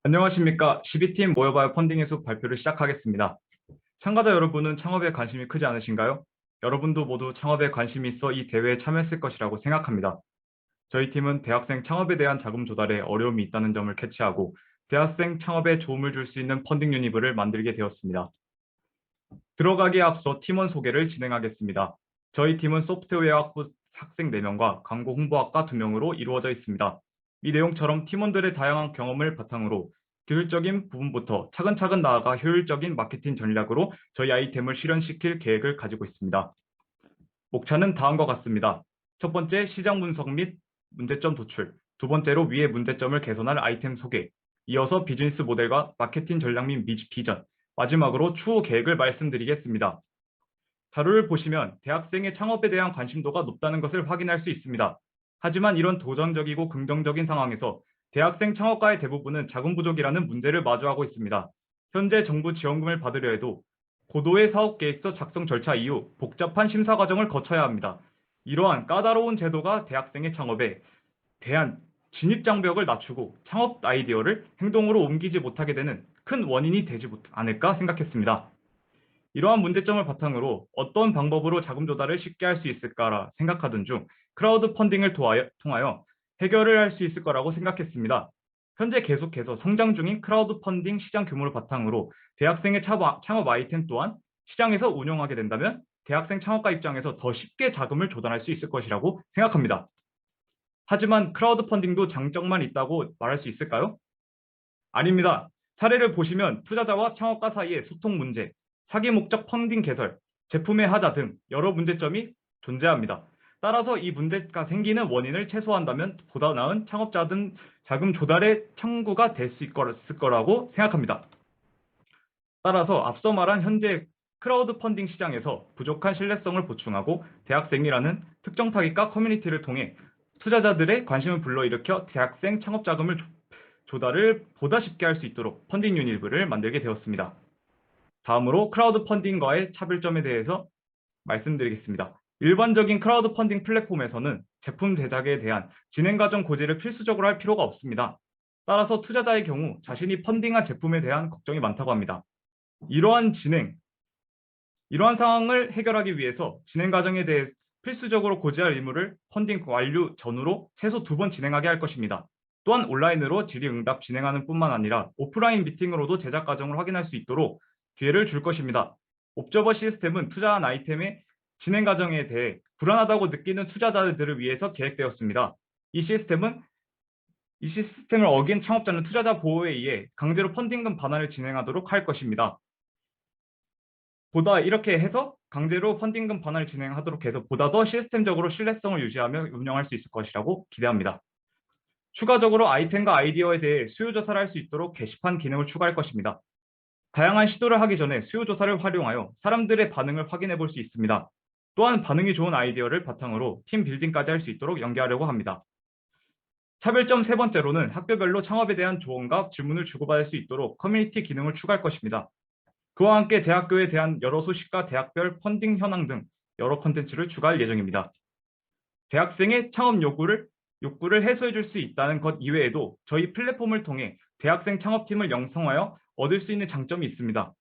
안녕하십니까. 12팀 모여봐요 펀딩의 숲 발표를 시작하겠습니다. 참가자 여러분은 창업에 관심이 크지 않으신가요? 여러분도 모두 창업에 관심이 있어 이 대회에 참여했을 것이라고 생각합니다. 저희 팀은 대학생 창업에 대한 자금 조달에 어려움이 있다는 점을 캐치하고 대학생 창업에 도움을 줄 수 있는 펀딩 유니브를 만들게 되었습니다. 들어가기에 앞서 팀원 소개를 진행하겠습니다. 저희 팀은 소프트웨어학부 학생 4명과 광고 홍보학과 2명으로 이루어져 있습니다. 이 내용처럼 팀원들의 다양한 경험을 바탕으로 기술적인 부분부터 차근차근 나아가 효율적인 마케팅 전략으로 저희 아이템을 실현시킬 계획을 가지고 있습니다. 목차는 다음과 같습니다. 첫 번째, 시장 분석 및 문제점 도출. 두 번째로 위의 문제점을 개선할 아이템 소개. 이어서 비즈니스 모델과 마케팅 전략 및 비전. 마지막으로 추후 계획을 말씀드리겠습니다. 자료를 보시면 대학생의 창업에 대한 관심도가 높다는 것을 확인할 수 있습니다. 하지만 이런 도전적이고 긍정적인 상황에서 대학생 창업가의 대부분은 자금 부족이라는 문제를 마주하고 있습니다. 현재 정부 지원금을 받으려 해도 고도의 사업계획서 작성 절차 이후 복잡한 심사 과정을 거쳐야 합니다. 이러한 까다로운 제도가 대학생의 창업에 대한 진입장벽을 낮추고 창업 아이디어를 행동으로 옮기지 못하게 되는 큰 원인이 되지 않을까 생각했습니다. 이러한 문제점을 바탕으로 어떤 방법으로 자금 조달을 쉽게 할 수 있을까 생각하던 중 크라우드 펀딩을 통하여 해결을 할 수 있을 거라고 생각했습니다. 현재 계속해서 성장 중인 크라우드 펀딩 시장 규모를 바탕으로 대학생의 창업 아이템 또한 시장에서 운영하게 된다면 대학생 창업가 입장에서 더 쉽게 자금을 조달할 수 있을 것이라고 생각합니다. 하지만 크라우드 펀딩도 장점만 있다고 말할 수 있을까요? 아닙니다. 사례를 보시면 투자자와 창업가 사이의 소통 문제, 사기 목적 펀딩 개설, 제품의 하자 등 여러 문제점이 존재합니다. 따라서 이 문제가 생기는 원인을 최소화한다면 보다 나은 창업자든 자금 조달의 창구가 될 수 있을 거라고 생각합니다. 따라서 앞서 말한 현재 크라우드 펀딩 시장에서 부족한 신뢰성을 보충하고 대학생이라는 특정 타깃과 커뮤니티를 통해 투자자들의 관심을 불러일으켜 대학생 창업 자금을 조달을 보다 쉽게 할 수 있도록 펀딩 유니브를 만들게 되었습니다. 다음으로 크라우드 펀딩과의 차별점에 대해서 말씀드리겠습니다. 일반적인 크라우드 펀딩 플랫폼에서는 제품 제작에 대한 진행 과정 고지를 필수적으로 할 필요가 없습니다. 따라서 투자자의 경우 자신이 펀딩한 제품에 대한 걱정이 많다고 합니다. 이러한 상황을 해결하기 위해서 진행 과정에 대해 필수적으로 고지할 의무를 펀딩 완료 전후로 최소 2번 진행하게 할 것입니다. 또한 온라인으로 질의응답 진행하는 뿐만 아니라 오프라인 미팅으로도 제작 과정을 확인할 수 있도록 기회를 줄 것입니다. 옵저버 시스템은 투자한 아이템의 진행 과정에 대해 불안하다고 느끼는 투자자들을 위해서 계획되었습니다. 이 시스템을 어긴 창업자는 투자자 보호에 의해 강제로 펀딩금 반환을 진행하도록 할 것입니다. 이렇게 해서 강제로 펀딩금 반환을 진행하도록 해서 보다 더 시스템적으로 신뢰성을 유지하며 운영할 수 있을 것이라고 기대합니다. 추가적으로 아이템과 아이디어에 대해 수요조사를 할 수 있도록 게시판 기능을 추가할 것입니다. 다양한 시도를 하기 전에 수요조사를 활용하여 사람들의 반응을 확인해 볼 수 있습니다. 또한 반응이 좋은 아이디어를 바탕으로 팀 빌딩까지 할 수 있도록 연계하려고 합니다. 차별점 세 번째로는 학교별로 창업에 대한 조언과 질문을 주고받을 수 있도록 커뮤니티 기능을 추가할 것입니다. 그와 함께 대학교에 대한 여러 소식과 대학별 펀딩 현황 등 여러 콘텐츠를 추가할 예정입니다. 대학생의 창업 욕구를 해소해 줄 수 있다는 것 이외에도 저희 플랫폼을 통해 대학생 창업팀을 양성하여 얻을 수 있는 장점이 있습니다.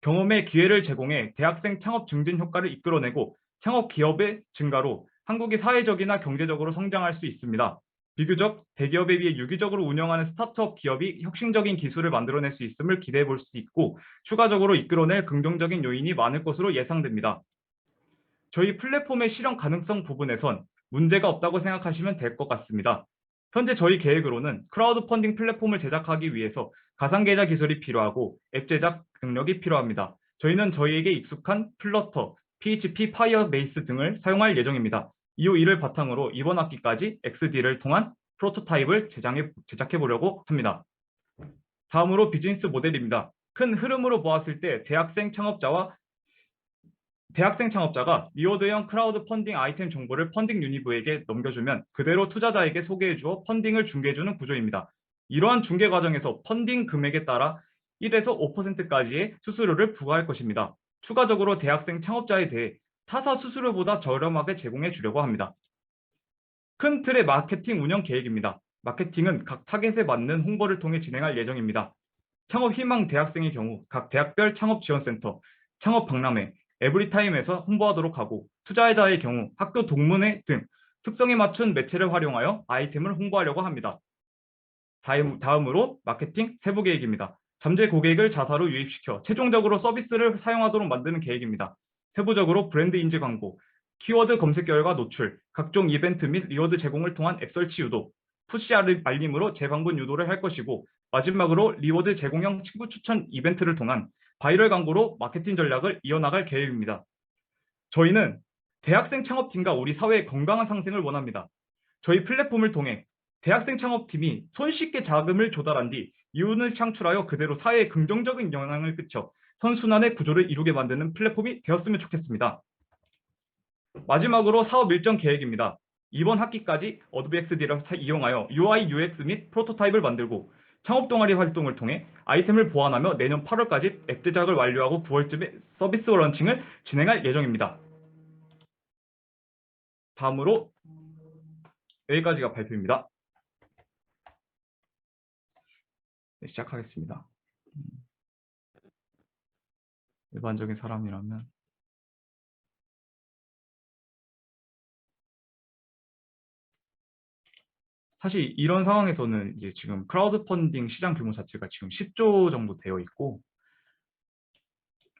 경험의 기회를 제공해 대학생 창업 증진 효과를 이끌어내고 창업 기업의 증가로 한국이 사회적이나 경제적으로 성장할 수 있습니다. 비교적 대기업에 비해 유기적으로 운영하는 스타트업 기업이 혁신적인 기술을 만들어낼 수 있음을 기대해 볼 수 있고 추가적으로 이끌어낼 긍정적인 요인이 많을 것으로 예상됩니다. 저희 플랫폼의 실현 가능성 부분에선 문제가 없다고 생각하시면 될 것 같습니다. 현재 저희 계획으로는 크라우드 펀딩 플랫폼을 제작하기 위해서 가상계좌 기술이 필요하고 앱 제작 능력이 필요합니다. 저희는 저희에게 익숙한 플러터, PHP, 파이어베이스 등을 사용할 예정입니다. 이후 이를 바탕으로 이번 학기까지 XD를 통한 프로토타입을 제작해 보려고 합니다. 다음으로 비즈니스 모델입니다. 큰 흐름으로 보았을 때 대학생 창업자가 리워드형 크라우드 펀딩 아이템 정보를 펀딩 유니브에게 넘겨주면 그대로 투자자에게 소개해주어 펀딩을 중개해주는 구조입니다. 이러한 중개 과정에서 펀딩 금액에 따라 1에서 5%까지의 수수료를 부과할 것입니다. 추가적으로 대학생 창업자에 대해 타사 수수료보다 저렴하게 제공해 주려고 합니다. 큰 틀의 마케팅 운영 계획입니다. 마케팅은 각 타겟에 맞는 홍보를 통해 진행할 예정입니다. 창업 희망 대학생의 경우 각 대학별 창업지원센터, 창업박람회, 에브리타임에서 홍보하도록 하고 투자자의 경우 학교 동문회 등 특성에 맞춘 매체를 활용하여 아이템을 홍보하려고 합니다. 다음으로 마케팅 세부 계획입니다. 잠재 고객을 자사로 유입시켜 최종적으로 서비스를 사용하도록 만드는 계획입니다. 세부적으로 브랜드 인지 광고, 키워드 검색 결과 노출, 각종 이벤트 및 리워드 제공을 통한 앱 설치 유도, 푸시 알림으로 재방문 유도를 할 것이고 마지막으로 리워드 제공형 친구 추천 이벤트를 통한 바이럴 광고로 마케팅 전략을 이어나갈 계획입니다. 저희는 대학생 창업팀과 우리 사회의 건강한 상생을 원합니다. 저희 플랫폼을 통해 대학생 창업팀이 손쉽게 자금을 조달한 뒤 이윤을 창출하여 그대로 사회에 긍정적인 영향을 끼쳐 선순환의 구조를 이루게 만드는 플랫폼이 되었으면 좋겠습니다. 마지막으로 사업 일정 계획입니다. 이번 학기까지 어도비 XD를 이용하여 UI, UX 및 프로토타입을 만들고 창업 동아리 활동을 통해 아이템을 보완하며 내년 8월까지 앱 제작을 완료하고 9월쯤에 서비스 런칭을 진행할 예정입니다. 다음으로 여기까지가 발표입니다. 네, 시작하겠습니다. 일반적인 사람이라면 사실 이런 상황에서는 이제 지금 크라우드 펀딩 시장 규모 자체가 지금 10조 정도 되어 있고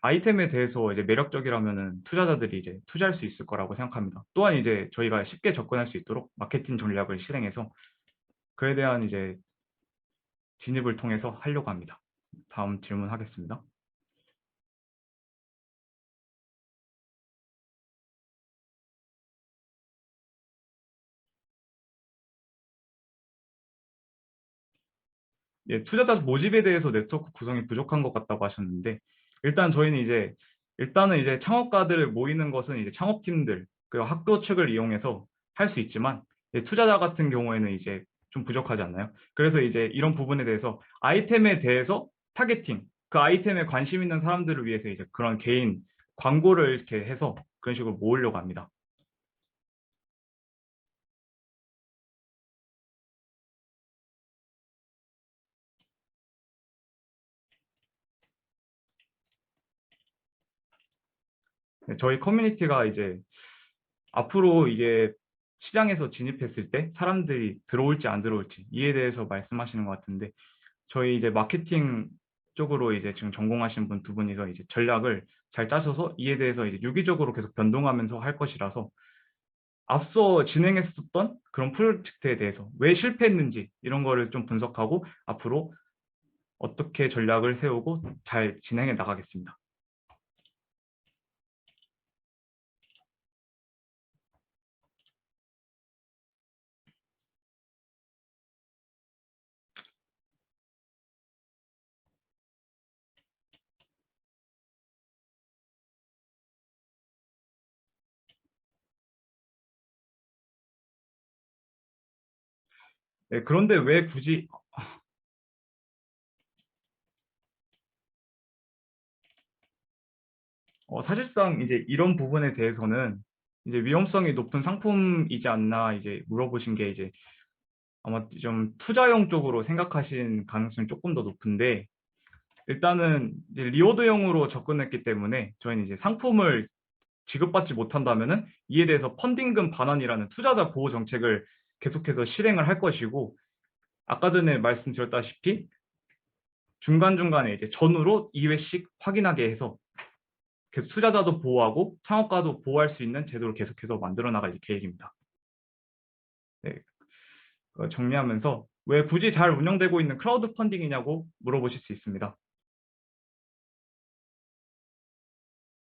아이템에 대해서 이제 매력적이라면은 투자자들이 이제 투자할 수 있을 거라고 생각합니다. 또한 이제 저희가 쉽게 접근할 수 있도록 마케팅 전략을 실행해서 그에 대한 이제 진입을 통해서 하려고 합니다. 다음 질문 하겠습니다. 예, 투자자 모집에 대해서 네트워크 구성이 부족한 것 같다고 하셨는데 일단 저희는 이제 일단은 이제 창업가들 모이는 것은 이제 창업팀들 그리고 학교 측을 이용해서 할 수 있지만 투자자 같은 경우에는 이제 좀 부족하지 않나요? 그래서 이제 이런 부분에 대해서 아이템에 대해서 타겟팅 그 아이템에 관심 있는 사람들을 위해서 이제 그런 개인 광고를 이렇게 해서 그런 식으로 모으려고 합니다. 네, 저희 커뮤니티가 이제 앞으로 이게 시장에서 진입했을 때 사람들이 들어올지 안 들어올지 이에 대해서 말씀하시는 것 같은데 저희 이제 마케팅 쪽으로 이제 지금 전공하신 분 두 분이서 이제 전략을 잘 짜셔서 이에 대해서 이제 유기적으로 계속 변동하면서 할 것이라서 앞서 진행했었던 그런 프로젝트에 대해서 왜 실패했는지 이런 거를 좀 분석하고 앞으로 어떻게 전략을 세우고 잘 진행해 나가겠습니다. 네, 그런데 왜 굳이 사실상 이제 이런 부분에 대해서는 이제 위험성이 높은 상품이지 않나 이제 물어보신 게 이제 아마 좀 투자용 쪽으로 생각하신 가능성이 조금 더 높은데 일단은 이제 리워드용으로 접근했기 때문에 저희는 이제 상품을 지급받지 못한다면은 이에 대해서 펀딩금 반환이라는 투자자 보호 정책을 계속해서 실행을 할 것이고 아까 전에 말씀드렸다시피 중간중간에 이제 전후로 2회씩 확인하게 해서 계속 투자자도 보호하고 창업가도 보호할 수 있는 제도를 계속해서 만들어 나갈 계획입니다. 네, 정리하면서 왜 굳이 잘 운영되고 있는 크라우드 펀딩이냐고 물어보실 수 있습니다.